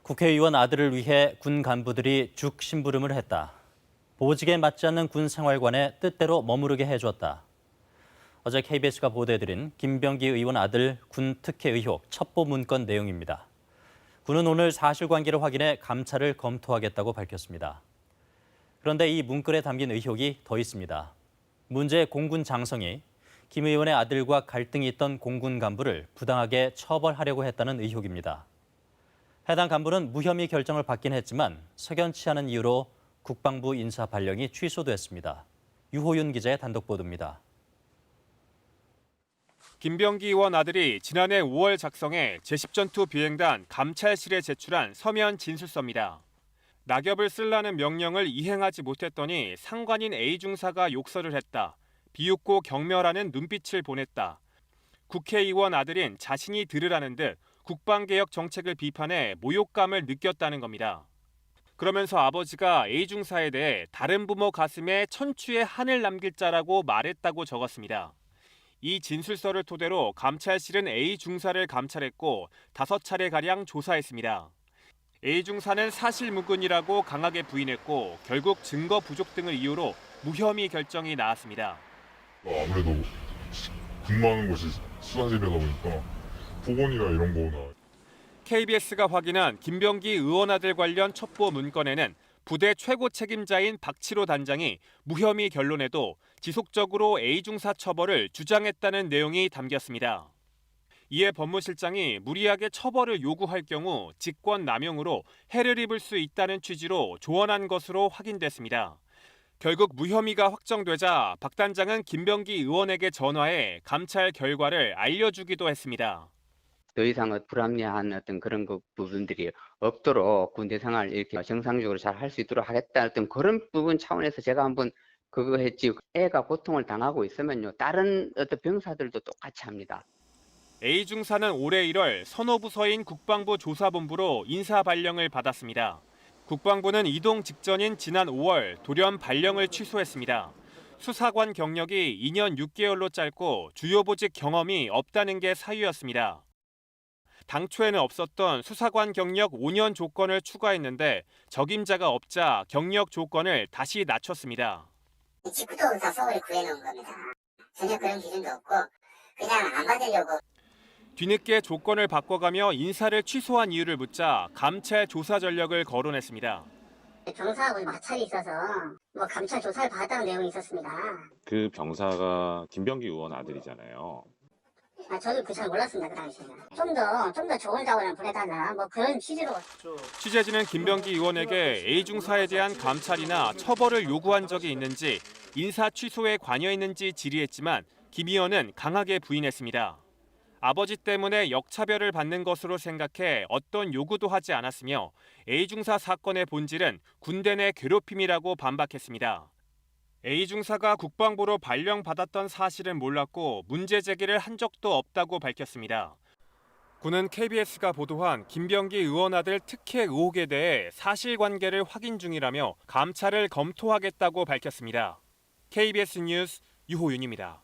국회의원 아들을 위해 군 간부들이 죽 심부름을 했다. 보직에 맞지 않는 군 생활관에 뜻대로 머무르게 해줬다. 어제 KBS가 보도해드린 김병기 의원 아들 군 특혜 의혹 첩보 문건 내용입니다. 군은 오늘 사실관계를 확인해 감찰을 검토하겠다고 밝혔습니다. 그런데 이 문건에 담긴 의혹이 더 있습니다. 문제 공군 장성이 김 의원의 아들과 갈등이 있던 공군 간부를 부당하게 처벌하려고 했다는 의혹입니다. 해당 간부는 무혐의 결정을 받긴 했지만 석연치 않은 이유로 국방부 인사 발령이 취소됐습니다. 유호윤 기자의 단독 보도입니다. 김병기 의원 아들이 지난해 5월 작성해 제10전투 비행단 감찰실에 제출한 서면 진술서입니다. 낙엽을 쓰라는 명령을 이행하지 못했더니 상관인 A 중사가 욕설을 했다. 비웃고 경멸하는 눈빛을 보냈다. 국회의원 아들인 자신이 들으라는 듯 국방개혁 정책을 비판해 모욕감을 느꼈다는 겁니다. 그러면서 아버지가 A 중사에 대해 다른 부모 가슴에 천추의 한을 남길 자라고 말했다고 적었습니다. 이 진술서를 토대로 감찰실은 A 중사를 감찰했고 5차례가량 조사했습니다. A 중사는 사실무근이라고 강하게 부인했고 결국 증거 부족 등을 이유로 무혐의 결정이 나왔습니다. 아무래도 근무하는 것이 수사집이다 보니까 보건이나 이런 거나. KBS가 확인한 김병기 의원 아들 관련 첩보 문건에는 부대 최고 책임자인 박치로 단장이 무혐의 결론에도 지속적으로 A 중사 처벌을 주장했다는 내용이 담겼습니다. 이에 법무실장이 무리하게 처벌을 요구할 경우 직권남용으로 해를 입을 수 있다는 취지로 조언한 것으로 확인됐습니다. 결국 무혐의가 확정되자 박 단장은 김병기 의원에게 전화해 감찰 결과를 알려주기도 했습니다. 더 이상 불합리한 그런 부분들이 없도록 군대 생활 이렇게 정상적으로 잘 할 수 있도록 하겠다 그런 부분 차원에서 제가 한번 그거 했지. 애가 고통을 당하고 있으면요 다른 병사들도 똑같이 합니다. A 중사는 올해 1월 선호부서인 국방부 조사본부로 인사 발령을 받았습니다. 국방부는 이동 직전인 지난 5월 돌연 발령을 취소했습니다. 수사관 경력이 2년 6개월로 짧고 주요 보직 경험이 없다는 게 사유였습니다. 당초에는 없었던 수사관 경력 5년 조건을 추가했는데 적임자가 없자 경력 조건을 다시 낮췄습니다. 직후도 다 서울에 구해놓은 겁니다. 전혀 그런 기준도 없고 그냥 안 받으려고. 뒤늦게 조건을 바꿔가며 인사를 취소한 이유를 묻자 감찰 조사 전력을 거론했습니다. 병사하고 마찰이 있어서 감찰 조사를 받았다는 내용이 있었습니다. 그 병사가 김병기 의원 아들이잖아요. 저도 잘 몰랐습니다. 그 당시에는. 좀 더 좋은 자원을 보내달라 그런 취지로. 취재진은 김병기 의원에게 A 중사에 대한 감찰이나 처벌을 요구한 적이 있는지 인사 취소에 관여했는지 질의했지만 김 의원은 강하게 부인했습니다. 아버지 때문에 역차별을 받는 것으로 생각해 어떤 요구도 하지 않았으며 A 중사 사건의 본질은 군대 내 괴롭힘이라고 반박했습니다. A 중사가 국방부로 발령받았던 사실은 몰랐고 문제 제기를 한 적도 없다고 밝혔습니다. 군은 KBS가 보도한 김병기 의원 아들 특혜 의혹에 대해 사실관계를 확인 중이라며 감찰을 검토하겠다고 밝혔습니다. KBS 뉴스 유호윤입니다.